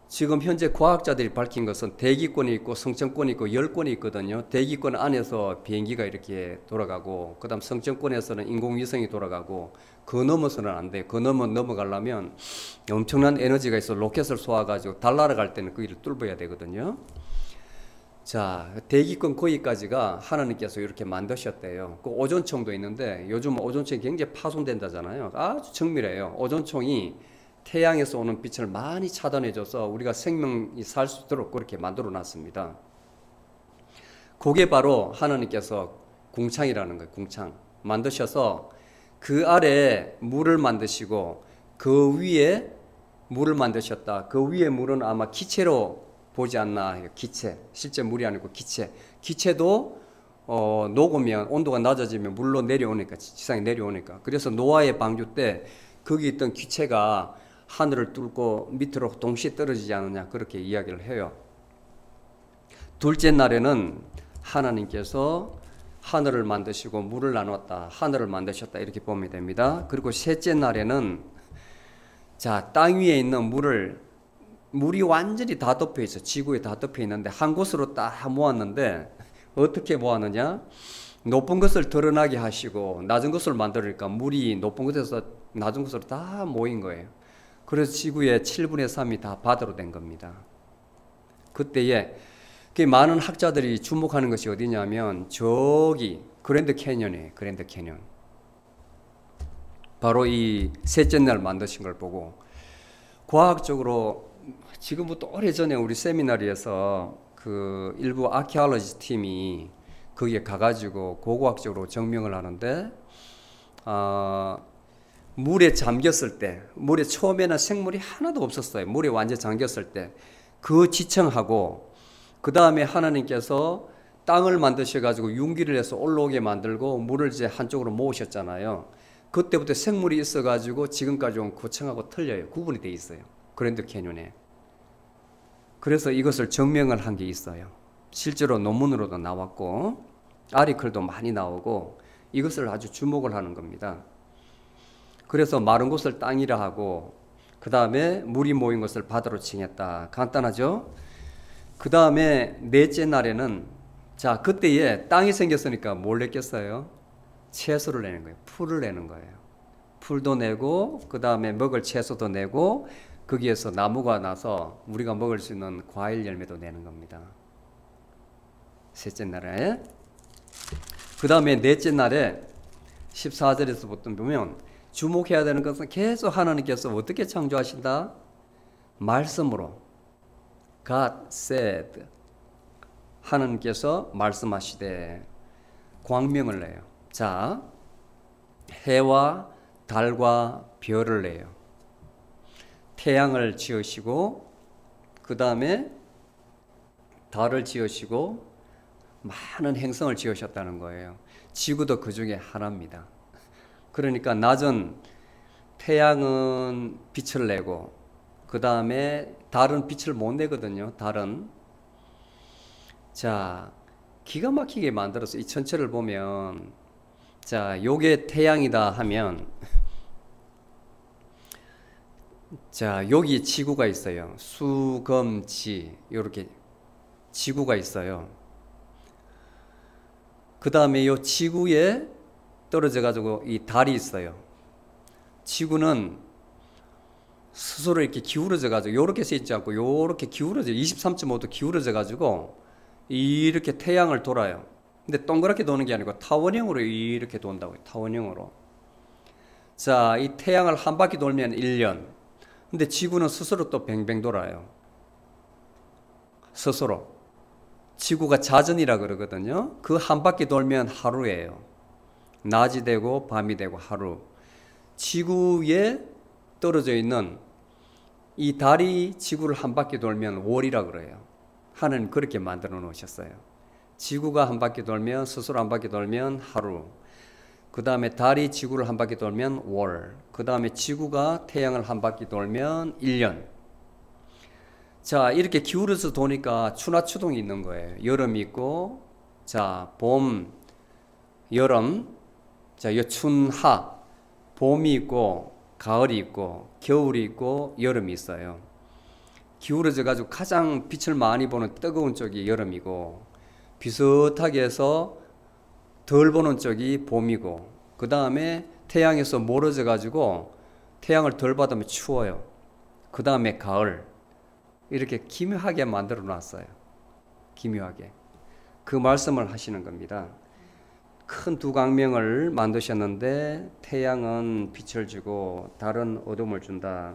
지금 현재 과학자들이 밝힌 것은 대기권이 있고 성층권이 있고 열권이 있거든요. 대기권 안에서 비행기가 이렇게 돌아가고, 그 다음 성층권에서는 인공위성이 돌아가고, 그 넘어서는 안 돼요. 그 넘어가려면 엄청난 에너지가 있어 로켓을 쏘아가지고 달 날아갈 때는 거기를 뚫어야 되거든요. 자, 대기권 거기까지가 하나님께서 이렇게 만드셨대요. 그 오존총도 있는데 요즘 오존총이 굉장히 파손된다잖아요. 아주 정밀해요. 오존총이 태양에서 오는 빛을 많이 차단해줘서 우리가 생명이 살 수 있도록 그렇게 만들어 놨습니다. 그게 바로 하나님께서 궁창이라는 거예요. 궁창 만드셔서 그 아래에 물을 만드시고 그 위에 물을 만드셨다. 그 위에 물은 아마 기체로 보지 않나 해요. 기체. 실제 물이 아니고 기체. 기체도 녹으면 온도가 낮아지면 물로 내려오니까, 지상에 내려오니까. 그래서 노아의 방주 때 거기 있던 기체가 하늘을 뚫고 밑으로 동시에 떨어지지 않느냐, 그렇게 이야기를 해요. 둘째 날에는 하나님께서 하늘을 만드시고 물을 나눴다, 하늘을 만드셨다, 이렇게 보면 됩니다. 그리고 셋째 날에는 자, 땅 위에 있는 물이 완전히 다 덮여 있어. 지구에 다 덮여 있는데 한 곳으로 딱 모았는데 어떻게 모았느냐? 높은 것을 드러나게 하시고 낮은 것을 만들으니까 물이 높은 곳에서 낮은 곳으로 다 모인 거예요. 그래서 지구의 7분의 3이 다 바다로 된 겁니다. 그때에 많은 학자들이 주목하는 것이 어디냐면 저기 그랜드 캐년이에요. 그랜드 캐년. 바로 이 셋째 날 만드신 걸 보고 과학적으로 지금부터 오래전에 우리 세미나리에서 그 일부 아키올로지 팀이 거기에 가가지고 고고학적으로 증명을 하는데, 물에 잠겼을 때, 물에 처음에는 생물이 하나도 없었어요. 물에 완전 잠겼을 때 그 지층하고 그 다음에 하나님께서 땅을 만드셔가지고 융기를 해서 올라오게 만들고 물을 이제 한쪽으로 모으셨잖아요. 그때부터 생물이 있어가지고 지금까지 온 그 층하고 틀려요. 구분이 돼 있어요. 그랜드 캐년에. 그래서 이것을 증명을 한 게 있어요. 실제로 논문으로도 나왔고 아리클도 많이 나오고 이것을 아주 주목을 하는 겁니다. 그래서 마른 곳을 땅이라 하고 그 다음에 물이 모인 것을 바다로 칭했다. 간단하죠? 그 다음에 넷째 날에는 자, 그때에 땅이 생겼으니까 뭘 냈겠어요? 채소를 내는 거예요. 풀을 내는 거예요. 풀도 내고 그 다음에 먹을 채소도 내고 거기에서 나무가 나서 우리가 먹을 수 있는 과일 열매도 내는 겁니다. 셋째 날에. 그 다음에 넷째 날에 14절에서부터 보면 주목해야 되는 것은 계속 하나님께서 어떻게 창조하신다? 말씀으로. God said. 하나님께서 말씀하시되 광명을 내요. 자, 해와 달과 별을 내요. 태양을 지으시고 그 다음에 달을 지으시고 많은 행성을 지으셨다는 거예요. 지구도 그 중에 하나입니다. 그러니까 낮은 태양은 빛을 내고 그 다음에 달은 빛을 못 내거든요. 달은. 자, 기가 막히게 만들어서 이 전체를 보면 자, 요게 태양이다 하면 자, 여기 지구가 있어요. 수금지 이렇게 지구가 있어요. 그 다음에 요 지구에 떨어져 가지고 이 달이 있어요. 지구는 스스로 이렇게 기울어져 가지고 요렇게 서 있지 않고 요렇게 기울어져 23.5도 기울어져 가지고 이렇게 태양을 돌아요. 근데 동그랗게 도는 게 아니고 타원형으로 이렇게 돈다고요. 타원형으로. 자, 이 태양을 한 바퀴 돌면 1년. 근데 지구는 스스로 또 뱅뱅 돌아요. 스스로. 지구가 자전이라 그러거든요. 그 한 바퀴 돌면 하루예요. 낮이 되고 밤이 되고 하루. 지구에 떨어져 있는 이 달이 지구를 한 바퀴 돌면 월이라 그래요. 하나님 그렇게 만들어 놓으셨어요. 지구가 한 바퀴 돌면, 스스로 한 바퀴 돌면 하루. 그 다음에 달이 지구를 한 바퀴 돌면 월. 그 다음에 지구가 태양을 한 바퀴 돌면 1년. 자, 이렇게 기울어서 도니까 추나 추동이 있는 거예요. 여름이 있고, 자, 봄, 여름, 자, 춘하, 봄이 있고, 가을이 있고, 겨울이 있고, 여름이 있어요. 기울어져 가지고 가장 빛을 많이 보는 뜨거운 쪽이 여름이고, 비슷하게 해서 덜 보는 쪽이 봄이고, 그 다음에 태양에서 멀어져 가지고 태양을 덜 받으면 추워요. 그 다음에 가을. 이렇게 기묘하게 만들어 놨어요. 기묘하게. 그 말씀을 하시는 겁니다. 큰 두 광명을 만드셨는데 태양은 빛을 주고 달은 어둠을 준다.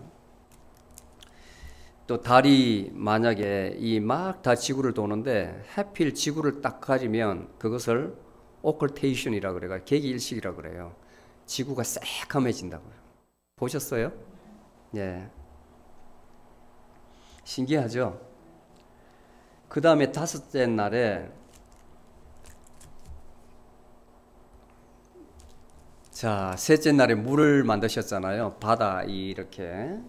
또 달이 만약에 이 막 다 지구를 도는데 하필 지구를 딱 가리면 그것을 오컬테이션이라 그래요. 개기일식이라 그래요. 지구가 새카매진다고요. 보셨어요? 예. 신기하죠? 그 다음에 다섯째 날에 자, 셋째 날에 물을 만드셨잖아요. 바다 이렇게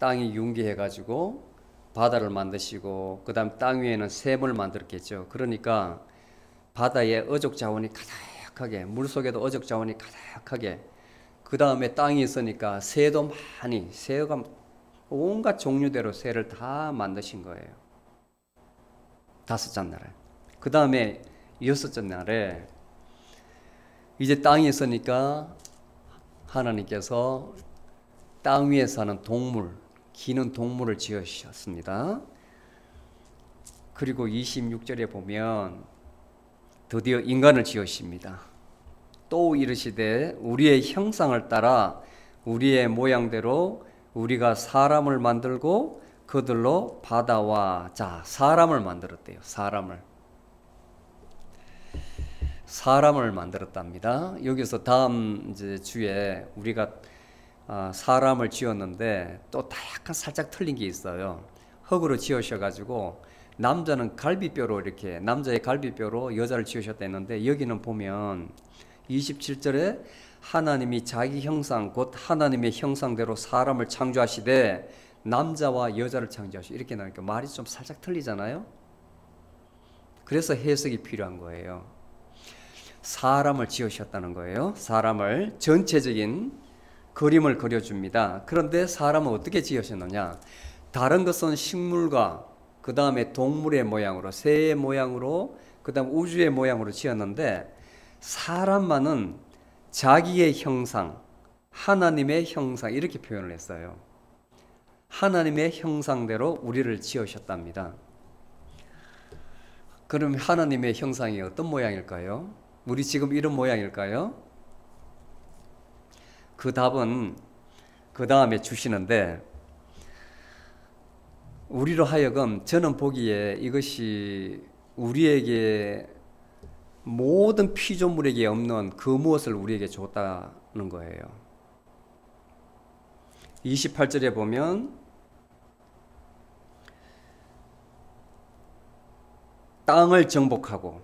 땅이 융기해 가지고 바다를 만드시고 그 다음 땅 위에는 샘을 만들었겠죠. 그러니까 바다에 어족 자원이 가득하게, 물속에도 어족 자원이 가득하게, 그 다음에 땅이 있으니까 새도 많이, 새가 온갖 종류대로 새를 다 만드신 거예요. 다섯째 날에. 그 다음에 여섯째 날에 이제 땅이 있으니까 하나님께서 땅 위에 사는 동물, 기는 동물을 지으셨습니다. 그리고 26절에 보면 드디어 인간을 지으십니다. 또 이르시되 우리의 형상을 따라 우리의 모양대로 우리가 사람을 만들고 그들로 바다와, 자, 사람을 만들었대요. 사람을 만들었답니다. 여기서 다음 이제 주에 우리가 사람을 지었는데 또 약간 살짝 틀린 게 있어요. 흙으로 지으셔가지고 남자는 갈비뼈로 이렇게, 남자의 갈비뼈로 여자를 지으셨다 했는데 여기는 보면 27절에 하나님이 자기 형상 곧 하나님의 형상대로 사람을 창조하시되 남자와 여자를 창조하시고 이렇게 나오니까 말이 좀 살짝 틀리잖아요. 그래서 해석이 필요한 거예요. 사람을 지으셨다는 거예요. 사람을, 전체적인 그림을 그려줍니다. 그런데 사람은 어떻게 지으셨느냐? 다른 것은 식물과 그 다음에 동물의 모양으로, 새의 모양으로, 그 다음 우주의 모양으로 지었는데 사람만은 자기의 형상, 하나님의 형상, 이렇게 표현을 했어요. 하나님의 형상대로 우리를 지으셨답니다. 그럼 하나님의 형상이 어떤 모양일까요? 우리 지금 이런 모양일까요? 그 답은 그 다음에 주시는데, 우리로 하여금 저는 보기에 이것이 우리에게 모든 피조물에게 없는 그 무엇을 우리에게 줬다는 거예요. 28절에 보면 땅을 정복하고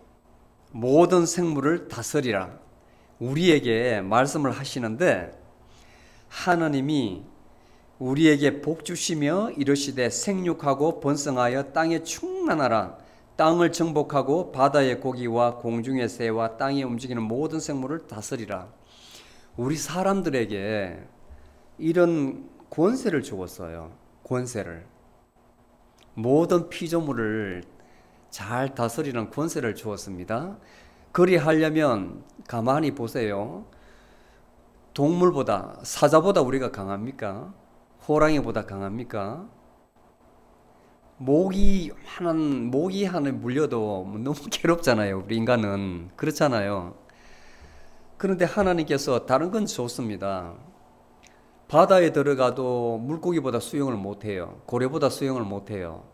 모든 생물을 다스리라 우리에게 말씀을 하시는데, 하나님이 우리에게 복 주시며 이르시되 생육하고 번성하여 땅에 충만하라. 땅을 정복하고 바다의 고기와 공중의 새와 땅에 움직이는 모든 생물을 다스리라. 우리 사람들에게 이런 권세를 주었어요. 권세를. 모든 피조물을 잘 다스리는 권세를 주었습니다. 그리하려면 가만히 보세요. 동물보다, 사자보다 우리가 강합니까? 호랑이보다 강합니까? 모기 하나 물려도 너무 괴롭잖아요. 우리 인간은 그렇잖아요. 그런데 하나님께서 다른 건 좋습니다. 바다에 들어가도 물고기보다 수영을 못해요. 고래보다 수영을 못해요.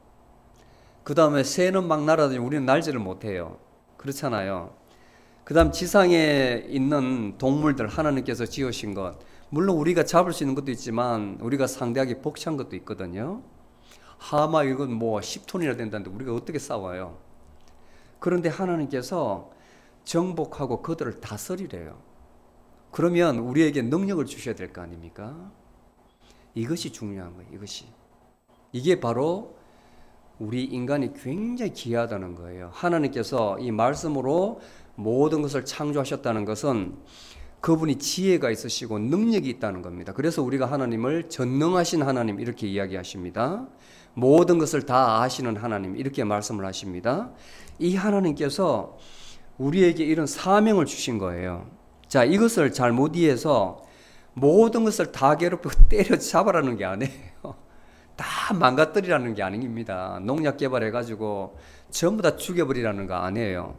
그 다음에 새는 막 날아다니지 우리는 날지를 못해요. 그렇잖아요. 그 다음 지상에 있는 동물들 하나님께서 지으신 것, 물론 우리가 잡을 수 있는 것도 있지만 우리가 상대하기 벅찬 것도 있거든요. 하마 이건 뭐 10톤이나 된다는데 우리가 어떻게 싸워요? 그런데 하나님께서 정복하고 그들을 다스리래요. 그러면 우리에게 능력을 주셔야 될 거 아닙니까? 이것이 중요한 거예요. 이게 바로 우리 인간이 굉장히 귀하다는 거예요. 하나님께서 이 말씀으로 모든 것을 창조하셨다는 것은 그분이 지혜가 있으시고 능력이 있다는 겁니다. 그래서 우리가 하나님을 전능하신 하나님 이렇게 이야기하십니다. 모든 것을 다 아시는 하나님 이렇게 말씀을 하십니다. 이 하나님께서 우리에게 이런 사명을 주신 거예요. 자, 이것을 잘못 이해해서 모든 것을 다 괴롭히고 때려 잡아라는 게 아니에요. 다 망가뜨리라는 게 아닙니다. 농약 개발해가지고 전부 다 죽여버리라는 거 아니에요.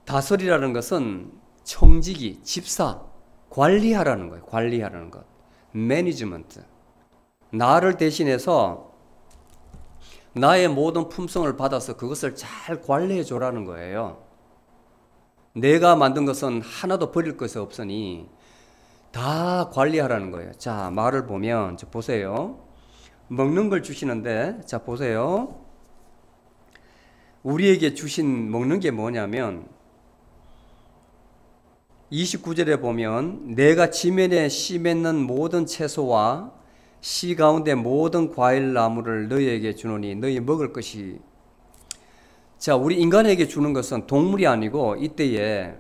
다스리라는 것은 청지기, 집사, 관리하라는 거예요. 관리하라는 것. 매니지먼트. 나를 대신해서 나의 모든 품성을 받아서 그것을 잘 관리해 줘라는 거예요. 내가 만든 것은 하나도 버릴 것이 없으니 다 관리하라는 거예요. 자, 말을 보면 보세요. 먹는 걸 주시는데 자 보세요. 우리에게 주신 먹는 게 뭐냐면 29절에 보면 내가 지면에 씨 맺는 모든 채소와 씨 가운데 모든 과일 나무를 너희에게 주노니 너희 먹을 것이. 자, 우리 인간에게 주는 것은 동물이 아니고 이때에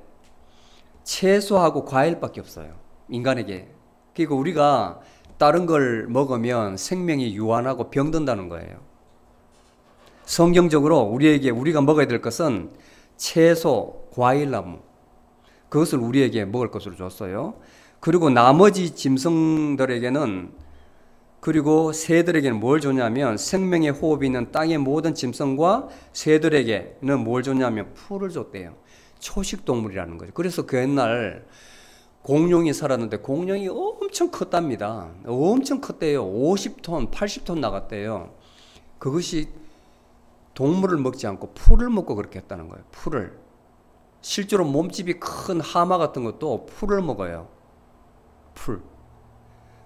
채소하고 과일밖에 없어요. 인간에게. 그러니까 우리가 다른 걸 먹으면 생명이 유한하고 병든다는 거예요. 성경적으로 우리가 먹어야 될 것은 채소, 과일나무. 그것을 우리에게 먹을 것으로 줬어요. 그리고 나머지 짐승들에게는 그리고 새들에게는 뭘 줬냐면 생명의 호흡이 있는 땅의 모든 짐승과 새들에게는 뭘 줬냐면 풀을 줬대요. 초식동물이라는 거죠. 그래서 그 옛날 공룡이 살았는데 공룡이 엄청 컸답니다. 엄청 컸대요. 50톤, 80톤 나갔대요. 그것이 동물을 먹지 않고 풀을 먹고 그렇게 했다는 거예요. 풀을. 실제로 몸집이 큰 하마 같은 것도 풀을 먹어요. 풀.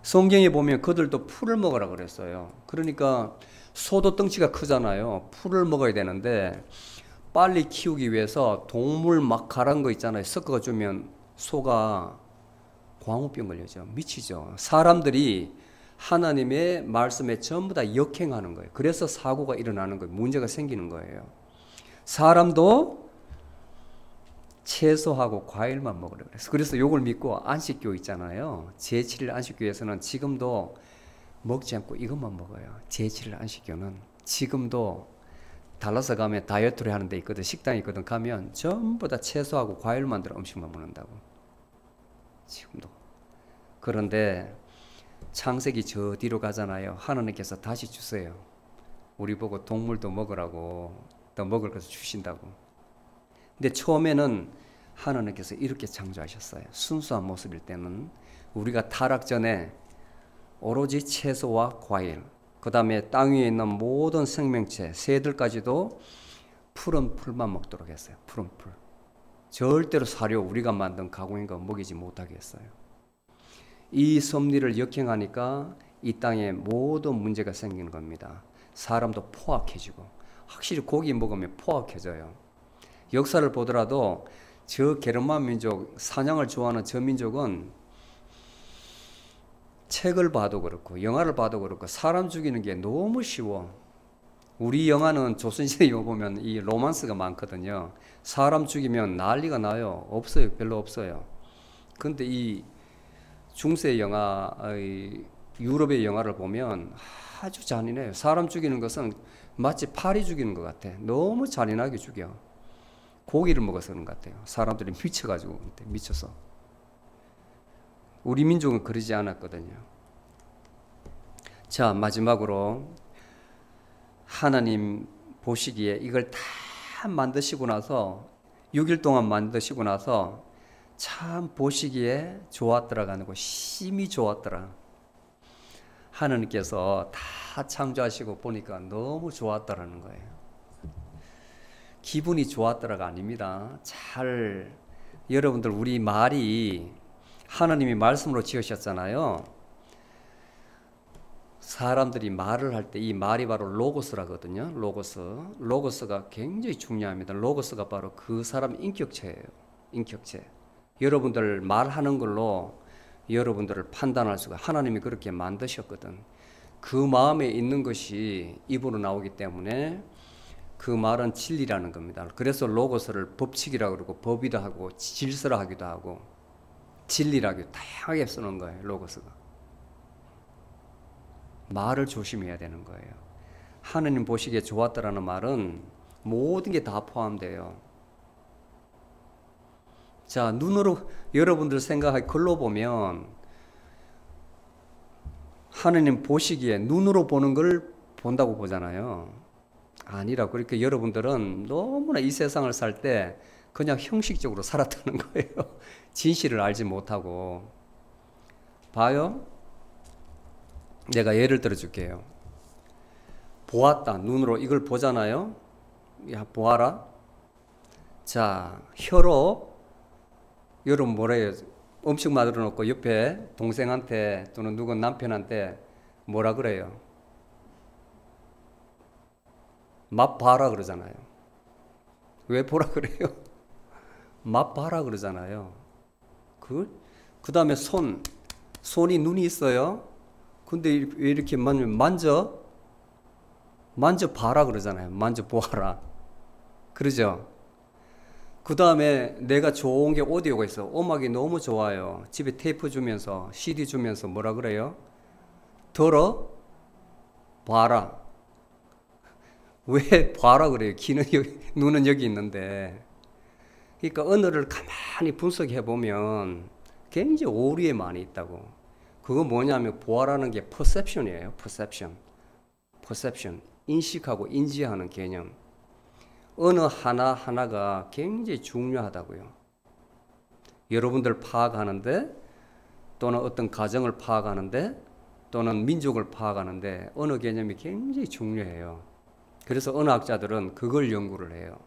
성경에 보면 그들도 풀을 먹으라 그랬어요. 그러니까 소도 덩치가 크잖아요. 풀을 먹어야 되는데 빨리 키우기 위해서 동물 막 가란 거 있잖아요. 섞어 주면 소가 광우병 걸려죠. 미치죠. 사람들이 하나님의 말씀에 전부 다 역행하는 거예요. 그래서 사고가 일어나는 거예요. 문제가 생기는 거예요. 사람도 채소하고 과일만 먹으려고 그랬어요. 그래서 요걸 믿고 안식교 있잖아요. 제7일 안식교에서는 지금도 먹지 않고 이것만 먹어요. 제7일 안식교는 지금도 달라서 가면 다이어트를 하는 데 있거든. 식당이 있거든. 가면 전부 다 채소하고 과일만 들어 음식만 먹는다고. 지금도. 그런데 창세기 저 뒤로 가잖아요. 하나님께서 다시 주세요. 우리 보고 동물도 먹으라고 또 먹을 것을 주신다고. 근데 처음에는 하나님께서 이렇게 창조하셨어요. 순수한 모습일 때는 우리가 타락 전에 오로지 채소와 과일, 그 다음에 땅 위에 있는 모든 생명체, 새들까지도 푸른 풀만 먹도록 했어요. 푸른 풀. 절대로 사료, 우리가 만든 가공인 거 먹이지 못하게 했어요. 이 섭리를 역행하니까 이 땅에 모든 문제가 생기는 겁니다. 사람도 포악해지고, 확실히 고기 먹으면 포악해져요. 역사를 보더라도 저 게르만 민족, 사냥을 좋아하는 저 민족은 책을 봐도 그렇고 영화를 봐도 그렇고 사람 죽이는 게 너무 쉬워. 우리 영화는 조선시대 영화 보면 이 로만스가 많거든요. 사람 죽이면 난리가 나요. 없어요. 별로 없어요. 근데 이 중세 영화, 유럽의 영화를 보면 아주 잔인해요. 사람 죽이는 것은 마치 파리 죽이는 것 같아. 너무 잔인하게 죽여. 고기를 먹어서 그런 것 같아요. 사람들이 미쳐가지고 미쳐서. 우리 민족은 그러지 않았거든요. 자, 마지막으로 하나님 보시기에 이걸 다 만드시고 나서 6일 동안 만드시고 나서 참 보시기에 좋았더라가는 거, 심히 좋았더라. 하나님께서 다 창조하시고 보니까 너무 좋았더라는 거예요. 기분이 좋았더라가 아닙니다. 여러분들 우리 말이 하나님이 말씀으로 지으셨잖아요. 사람들이 말을 할 때 이 말이 바로 로고스라거든요. 로고스가 굉장히 중요합니다. 로고스가 바로 그 사람 인격체예요. 인격체. 여러분들 말하는 걸로 여러분들을 판단할 수가, 하나님이 그렇게 만드셨거든. 그 마음에 있는 것이 입으로 나오기 때문에 그 말은 진리라는 겁니다. 그래서 로고스를 법칙이라고 그러고 법이라 하고 질서라 하기도 하고 진리라고 다양하게 쓰는 거예요. 로고스가. 말을 조심해야 되는 거예요. 하느님 보시기에 좋았다라는 말은 모든 게 다 포함돼요. 자, 눈으로 여러분들 생각하기 글로 보면 하느님 보시기에 눈으로 보는 걸 본다고 보잖아요. 아니라 그렇게 여러분들은 너무나 이 세상을 살 때 그냥 형식적으로 살았다는 거예요. 진실을 알지 못하고. 봐요. 내가 예를 들어 줄게요. 보았다. 눈으로 이걸 보잖아요. 야, 보아라. 자, 혀로 여러분 뭐라 해요? 음식 만들어 놓고 옆에 동생한테 또는 누군 남편한테 뭐라 그래요? 맛 봐라 그러잖아요. 왜 보라 그래요? 맛 봐라 그러잖아요. 그 다음에 손이 눈이 있어요. 근데 왜 이렇게 만져 봐라 그러잖아요. 만져 보아라. 그러죠? 그 다음에 내가 좋은 게 오디오가 있어. 음악이 너무 좋아요. 집에 테이프 주면서 CD 주면서 뭐라 그래요? 들어 봐라. 왜 봐라 그래요? 눈은 여기 있는데. 그러니까 언어를 가만히 분석해 보면 굉장히 오류에 많이 있다고. 그거 뭐냐면 보아라는 게 perception이에요. perception. 인식하고 인지하는 개념. 언어 하나하나가 굉장히 중요하다고요. 여러분들 파악하는데 또는 어떤 가정을 파악하는데 또는 민족을 파악하는데 언어 개념이 굉장히 중요해요. 그래서 언어학자들은 그걸 연구를 해요.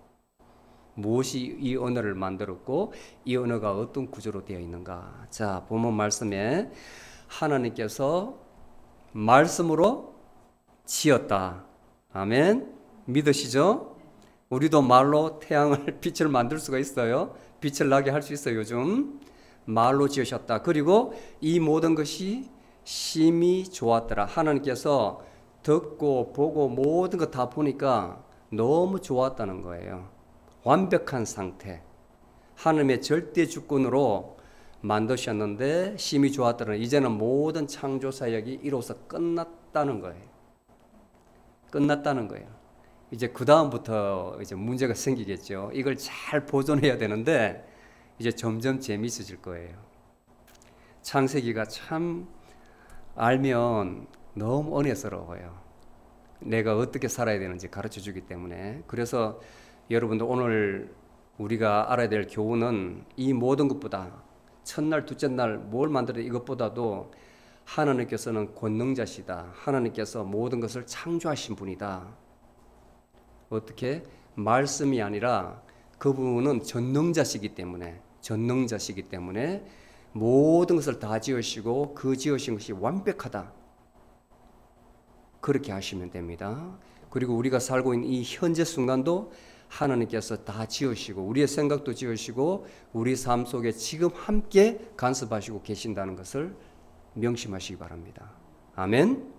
무엇이 이 언어를 만들었고 이 언어가 어떤 구조로 되어 있는가. 자, 본문 말씀에 하나님께서 말씀으로 지었다. 아멘. 믿으시죠? 우리도 말로 태양을 빛을 만들 수가 있어요. 빛을 나게 할 수 있어요. 요즘 말로 지으셨다. 그리고 이 모든 것이 심히 좋았더라. 하나님께서 듣고 보고 모든 거 다 보니까 너무 좋았다는 거예요. 완벽한 상태. 하나님의 절대 주권으로 만드셨는데 심히 좋았더라. 이제는 모든 창조 사역이 이로써 끝났다는 거예요. 끝났다는 거예요. 이제 그 다음부터 이제 문제가 생기겠죠. 이걸 잘 보존해야 되는데 이제 점점 재미있어질 거예요. 창세기가 참 알면 너무 은혜스러워요. 내가 어떻게 살아야 되는지 가르쳐 주기 때문에. 그래서 여러분들 오늘 우리가 알아야 될 교훈은 이 모든 것보다 첫날 둘째 날 뭘 만들어 이것보다도 하나님께서는 권능자시다. 하나님께서 모든 것을 창조하신 분이다. 어떻게? 말씀이 아니라 그분은 전능자시기 때문에 모든 것을 다 지으시고 그 지으신 것이 완벽하다. 그렇게 하시면 됩니다. 그리고 우리가 살고 있는 이 현재 순간도 하나님께서 다 지으시고 우리의 생각도 지으시고 우리 삶 속에 지금 함께 간섭하시고 계신다는 것을 명심하시기 바랍니다. 아멘.